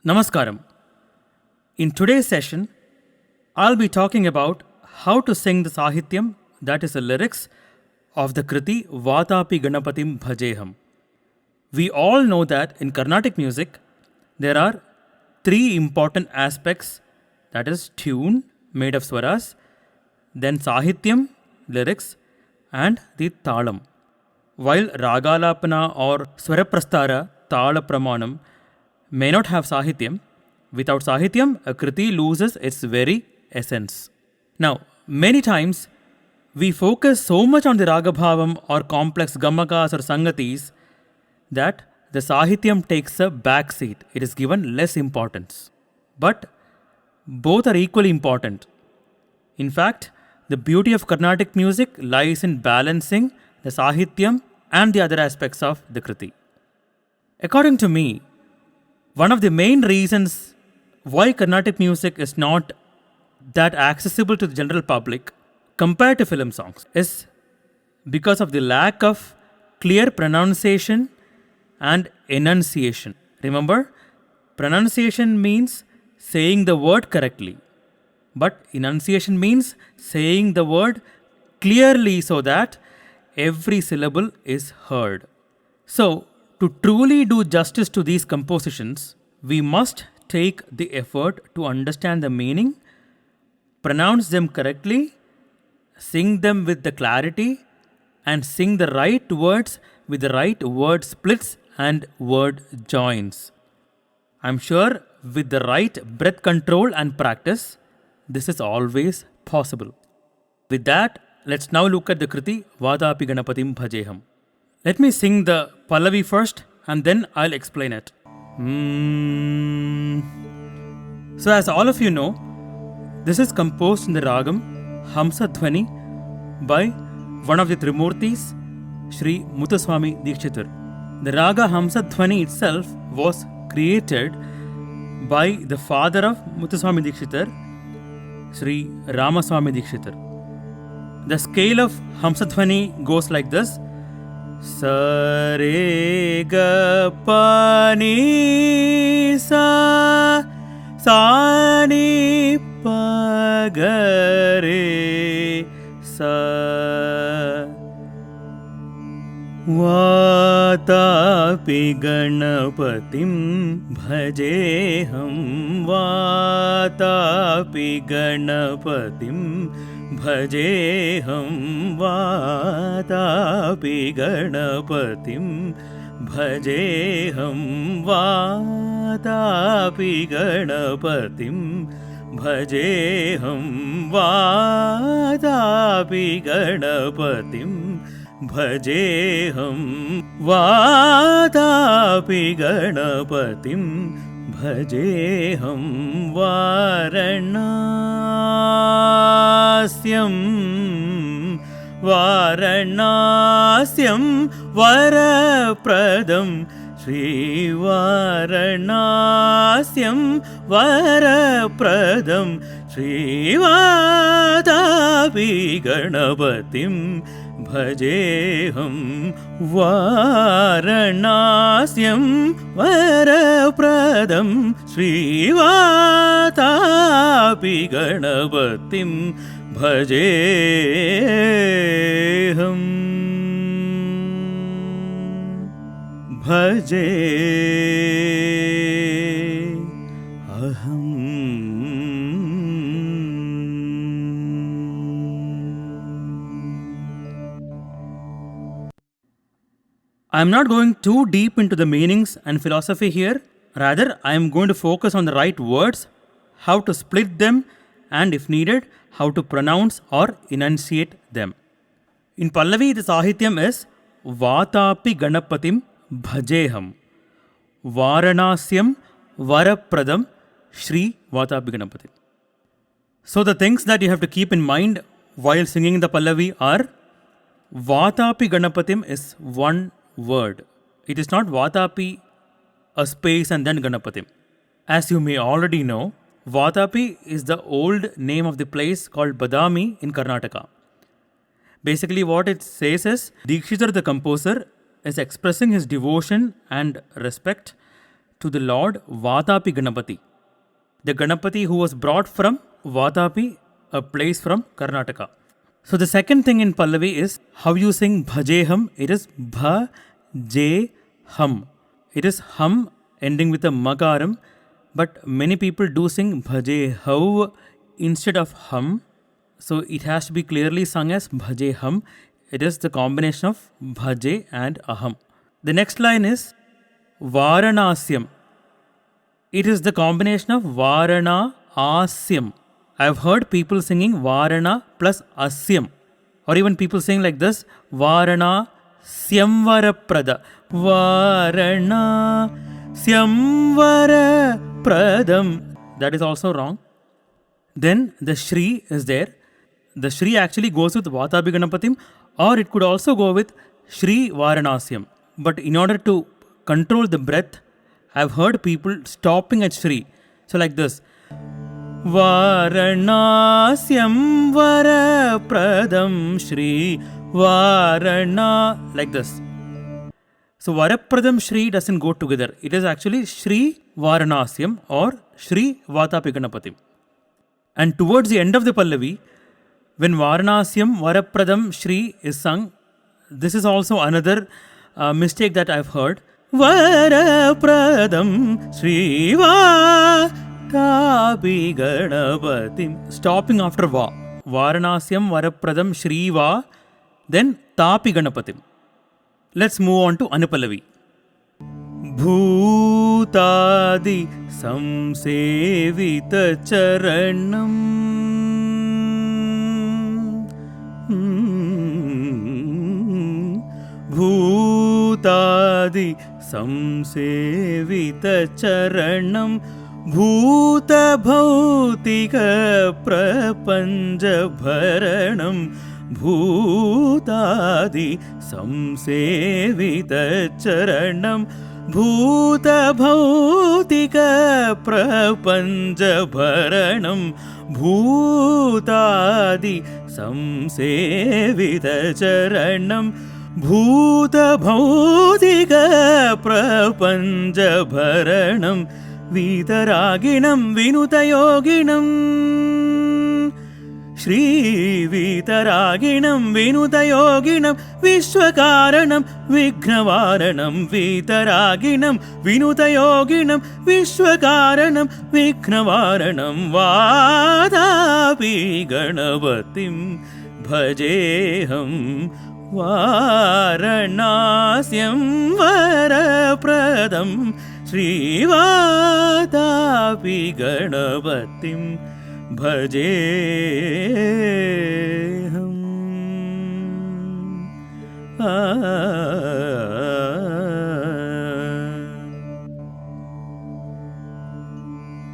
Namaskaram. In today's session, I'll be talking about how to sing the Sahityam, that is the lyrics of the Kriti Vatapi Ganapatim Bhajeham. We all know that in Carnatic music, there are three important aspects, that is tune made of swaras, then Sahityam, lyrics, and the Talam. While Ragalapana or Swaraprastara, Tala Pramanam may not have Sahityam, without Sahityam, a Kriti loses its very essence. Now, many times we focus so much on the Ragabhavam or complex Gamakas or Sangatis that the Sahityam takes a back seat. It is given less importance. But both are equally important. In fact, the beauty of Carnatic music lies in balancing the Sahityam and the other aspects of the Kriti. According to me, one of the main reasons why Carnatic music is not that accessible to the general public compared to film songs is because of the lack of clear pronunciation and enunciation. Remember, pronunciation means saying the word correctly, but enunciation means saying the word clearly so that every syllable is heard. So, to truly do justice to these compositions, we must take the effort to understand the meaning, pronounce them correctly, sing them with the clarity, and sing the right words with the right word splits and word joins. I'm sure with the right breath control and practice, this is always possible. With that, let's now look at the Kriti Vatapi Ganapatim Bhajeham. Let me sing the Pallavi first and then I'll explain it. So as all of you know, this is composed in the Ragam Hamsa Dhvani by one of the Trimurtis, Sri Muthuswami Dikshitar. The Raga Hamsa Dhvani itself was created by the father of Muthuswami Dikshitar, Sri Ramaswami Dikshitar. The scale of Hamsa Dhvani goes like this. Sa re ga pa ni sa sa ni pa ga re sa Vatapi Ganapatim Bhajeham Vatapi Ganapatim Bhajeham Vatapi Ganapatim Bhajeham Vatapi Ganapatim Bhajeham Vatapi Ganapatim Bhajeham Vatapi Ganapatim Bhajeham Vaaranaasyam Vaaranaasyam Vara Pradam Shri Vaaranaasyam Vara Pradam Shri Vatapi Ganapatim Bhajeham Vaaranaasyam Vara Pradam Shri Vatapi Ganapatim Bhajeham Bhajeham. I am not going too deep into the meanings and philosophy here. Rather, I am going to focus on the right words, how to split them, and if needed, how to pronounce or enunciate them. In Pallavi, the Sahityam is Vatapi Ganapatim Bhajeham Vaaranaasyam Vara Pradam Shri Vatapi Ganapatim. So the things that you have to keep in mind while singing the Pallavi are Vatapi Ganapatim is one word. It is not Vatapi, a space and then Ganapatim. As you may already know, Vatapi is the old name of the place called Badami in Karnataka. Basically what it says is, Dikshitar the composer is expressing his devotion and respect to the Lord Vatapi Ganapati, the Ganapati who was brought from Vatapi, a place from Karnataka. So the second thing in Pallavi is how you sing Bhajeham. It is Bhajeham. It is hum ending with a makaram, but many people do sing Bhajehav instead of hum. So it has to be clearly sung as Bhajeham. It is the combination of Bhaje and Aham. The next line is Vaaranaasyam. It is the combination of Vaaranaasyam. I have heard people singing Varana plus Asyam. Or even people saying like this, Vaaranaasyam Prada. Vaaranaasyam Pradam. That is also wrong. Then the Shri is there. The Shri actually goes with Vatapi Ganapatim, or it could also go with Shri Vaaranaasyam. But in order to control the breath, I have heard people stopping at Shri. So like this. Vaaranaasyam Vara Pradam Shri Varana. Like this. So Varapradam Shri doesn't go together. It is actually Shri Vaaranaasyam or Shri Vatapi Ganapatim. And towards the end of the Pallavi, when Vaaranaasyam Varapradam Shri is sung, this is also another mistake that I've heard. Varapradam Shri Vatapi Ganapatim. Stopping after Va. Vaaranaasyam Varapradam Shri Va. Then Tapi Ganapatim. Let's move on to Anupallavi. Bhoothaadi Samsevitha Charanam. Bhoothaadi Samsevitha Charanam. Bhootha Bhautika Prapancha Bharanam. Bhoothaadi Samsevitha Charanam. Bhootha Bhautika Prapancha Bharanam. Bhoothaadi Samsevitha Charanam. Bhootha Bhautika Prapancha Bharanam. Vitaraginam Vinutayoginam. Shri Vitaraginam Vinutayoginam Vishwakaranam Vignavaranam. Vitaraginam Vinutayoginam Vishwakaranam Vignavaranam. Vatapi Ganapatim Bhajeham. Vaaranaasyam Vara Pradam Shri Vatapi Ganapatim Bhajeham.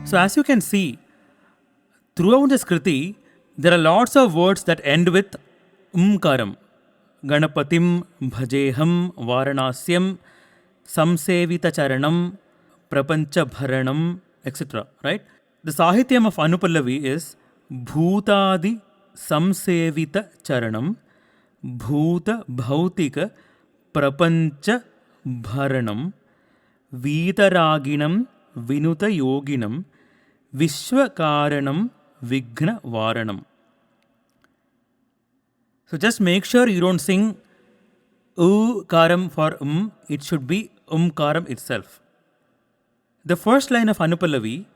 So as you can see, throughout this Kriti, there are lots of words that end with umkaram. Ganapathim Bhajeham, Vaaranaasyam, Samsevitha Charanam, Prapancha Bharanam, etc. Right? The Sahityam of Anupallavi is Bhoothaadi Samsevitha Charanam, Bhootha Bhautika Prapancha Bharanam, Vitaraginam Vinuta Yoginam, Vishwakaranam Vigna Varanam. So just make sure you don't sing karam for it should be karam itself. The first line of Anupallavi,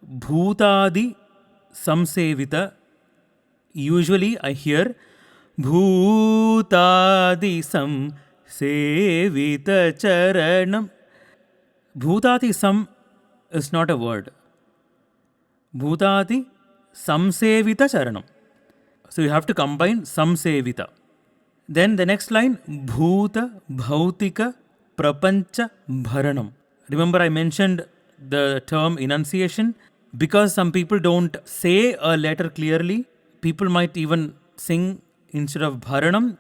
Bhoothaadi Samsevitha, usually I hear Bhoothaadi Samsevitha Charanam. Bhoothaadi Sam is not a word. Bhoothaadi Samsevitha Charanam. So you have to combine Samsevitha. Then the next line, Bhootha Bhautika Prapancha Bharanam. Remember I mentioned the term enunciation. Because some people don't say a letter clearly, people might even sing instead of Bharanam.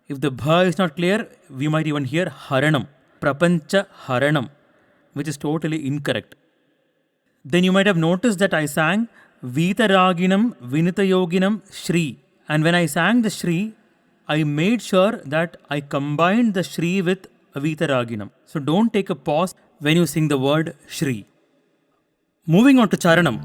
If the Bha is not clear, we might even hear Haranam. Prapancha Haranam, which is totally incorrect. Then you might have noticed that I sang Vitaraginam Vinitayoginam Shri. And when I sang the Shri, I made sure that I combined the Shri with Vitaraginam. So don't take a pause when you sing the word Shri. Moving on to Charanam.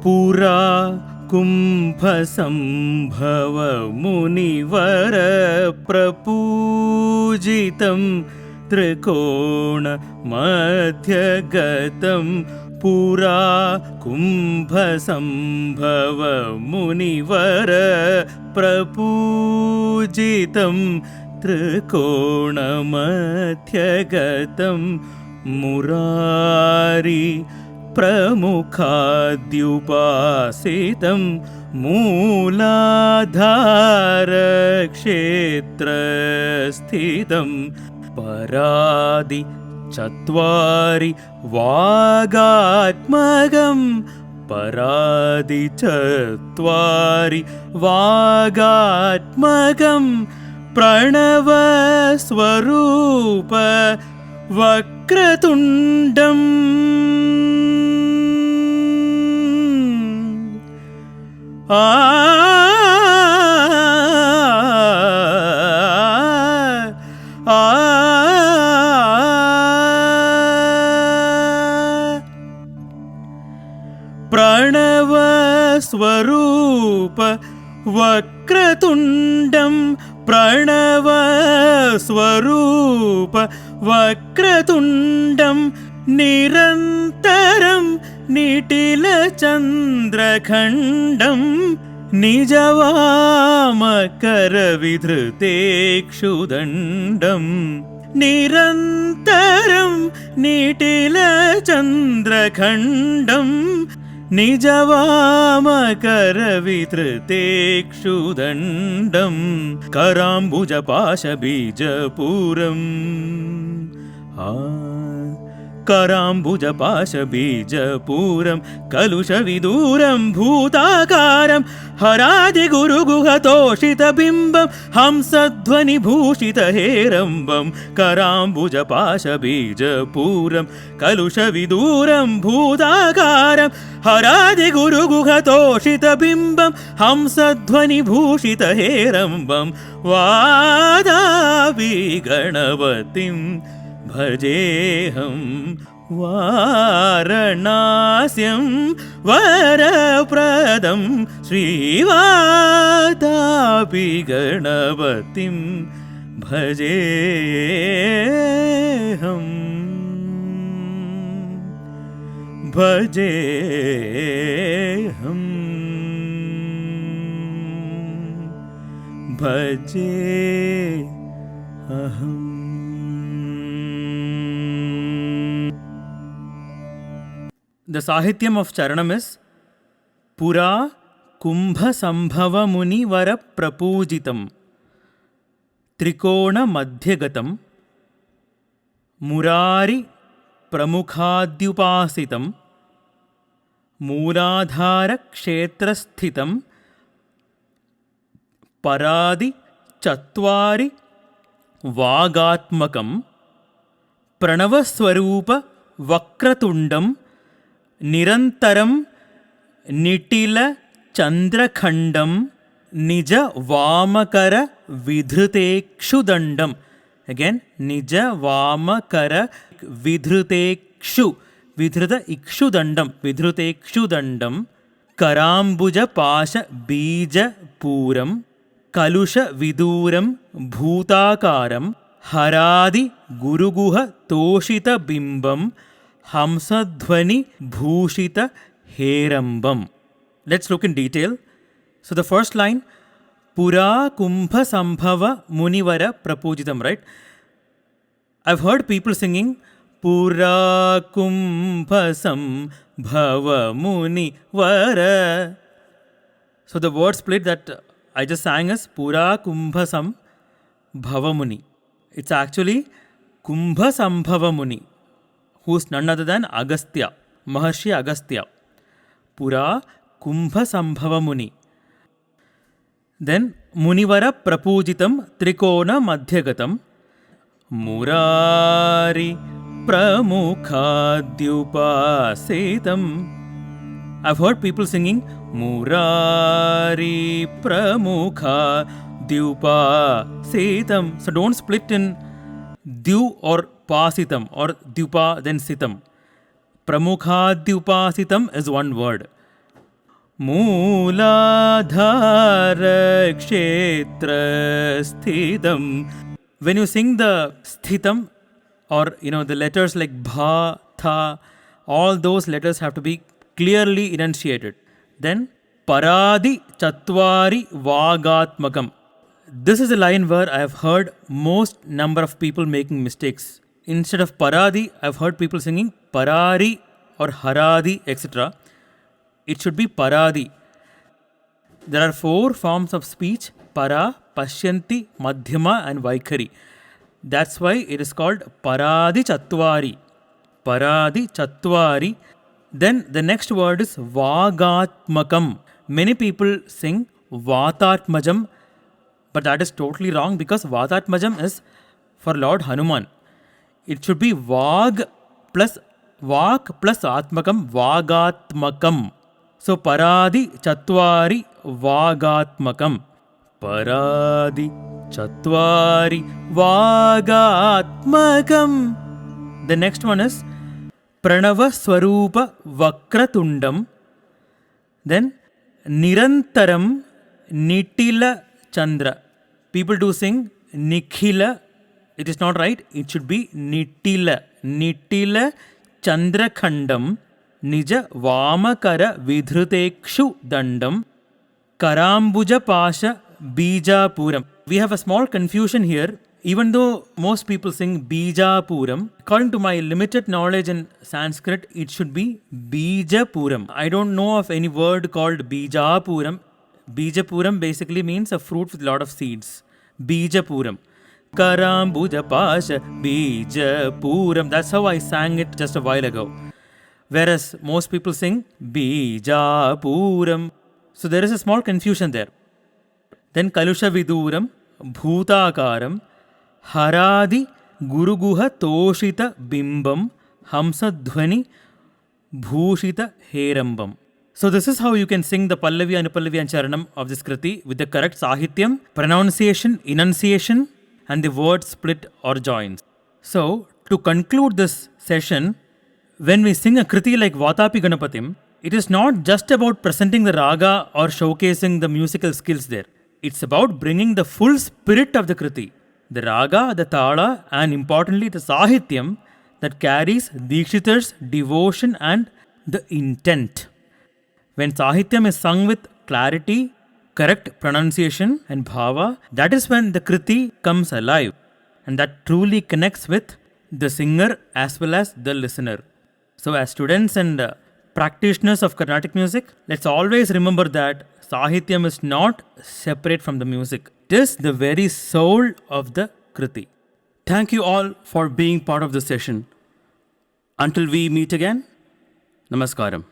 Pura Kumbha Sambhava Munivara Prapujitam Trikona Madhyagatam Pura Kumbha Sambhava Munivara Prapujitam Trikona Madhyagatam Murari Pramukhadhyupasitam Mooladhara Kshetra Sthitam Paradi Chatvari Vagatmagam Paradi Chatvari Vagatmagam Pranava Swarupa Vakratundam Pranava Swarupa Vakratundam Pranava Swarupa Vakratundam Nirantaram Nitila Chandrakhandam Nijavama Karavidhruteshudandam Nirantaram Nitila Chandrakhandam Nijavama Karavidhruteshudandam Karambuja Pasha Bijapuram Karambuja Pasha Bijapuram Kalusha Viduram Bhootakaram Haradi Guru Guhatoshita Bimbam Hamsadhvani Bhushita Herambam Karambuja Pasha Bijapuram Kalusha Viduram Bhootakaram Haradi Guru Guhatoshita Bimbam Hamsadhvani Bhushita Herambam Vatapi Ganapatim Bhajeham Vaaranaasyam Vara Pradam Vatapi Ganapatim Bhajeham Bhajeham Bhajeham. The Sahityam of Charanam is Pura Kumbha Sambhava Muni Vara Prapujitam Trikona Madhyagatam Murari Pramukhadhyupasitam Mooladhara Kshetra Sthitam Paradi Chatvari Vagatmakam Pranavaswarupa Vakratundam Nirantaram Nitila Chandrakhandam Nija Vamakara Vidhrutekshudandam. Again, Nija Vamakara Vidhrutekshu Vidhruta Ikshudandam Vidhrutekshudandam Karambuja Pasha Bija Puram Kalusha Viduram Bhootakaram Haradi Guruguha Toshita Bimbam Hamsadhvani Bhushita Herambam. Let's look in detail. So the first line, Pura Kumbha Sambhava Munivara Prapujitam, right? I've heard people singing Pura Kumbha Sambhava Munivara. So the word split that I just sang is Pura Kumbha Sambhava Muni. It's actually Kumbha Sambhava Muni, who's none other than Agastya, Maharshi Agastya. Pura Kumbha Sambhava Muni. Then Munivara Prapujitam Trikona Madhyagatam Murari Pramukhadhyupasitam. I've heard people singing Murari Pramukhadhyupasitam. So don't split in Dyu or Pasitam or Dyupa then Sitam. Pramukhadhyupasitam is one word. Mooladhara Kshetra Sthitam. When you sing the Sthitam or the letters like Bha, Tha, all those letters have to be clearly enunciated. Then Paradi Chatvari Vagatmakam. This is a line where I have heard most number of people making mistakes. Instead of Paradi, I have heard people singing Parari or Haradi, etc. It should be Paradi. There are 4 forms of speech: Para, Pashyanti, Madhyama and Vaikhari. That's why it is called Paradi Chatvari. Paradi Chatvari. Then the next word is Vagatmakam. Many people sing Vatatmajam, but that is totally wrong because Vatatmajam is for Lord Hanuman. It should be Vag plus Atmakam, Vagatmakam. So Paradi Chatvari Vagatmakam. Paradi Chatvari Vagatmakam. The next one is Pranava Swarupa Vakratundam. Then Nirantaram Nitila Chandra. People do sing Nikhila. It is not right. It should be Nitila. Nitila Chandra Khandam. Nija Vamakara Vidhrutekshu Dandam. Karambuja Pasha Bijapuram. We have a small confusion here. Even though most people sing Bijapuram, according to my limited knowledge in Sanskrit, it should be Bijapuram. I don't know of any word called Bijapuram. Bijapuram basically means a fruit with a lot of seeds. Bijapuram. Karambuja Pasha Bijapuram. That's how I sang it just a while ago. Whereas most people sing Bijapuram. So there is a small confusion there. Then Kalusha Viduram, Bhootakaram, Haradi Guruguha Toshita Bimbam, Hamsadhvani Bhushita Herambam. So this is how you can sing the Pallavi, Anupallavi and Charanam of this Kriti with the correct Sahityam, pronunciation, enunciation and the word split or joins. So to conclude this session, when we sing a Kriti like Vatapi Ganapatim, it is not just about presenting the raga or showcasing the musical skills there. It's about bringing the full spirit of the Kriti, the raga, the tala, and importantly the Sahityam that carries Dikshitar's devotion and the intent. When Sahityam is sung with clarity, correct pronunciation and bhava, that is when the Kriti comes alive and that truly connects with the singer as well as the listener. So as students and practitioners of Carnatic music, let's always remember that Sahityam is not separate from the music. It is the very soul of the Kriti. Thank you all for being part of this session. Until we meet again, Namaskaram.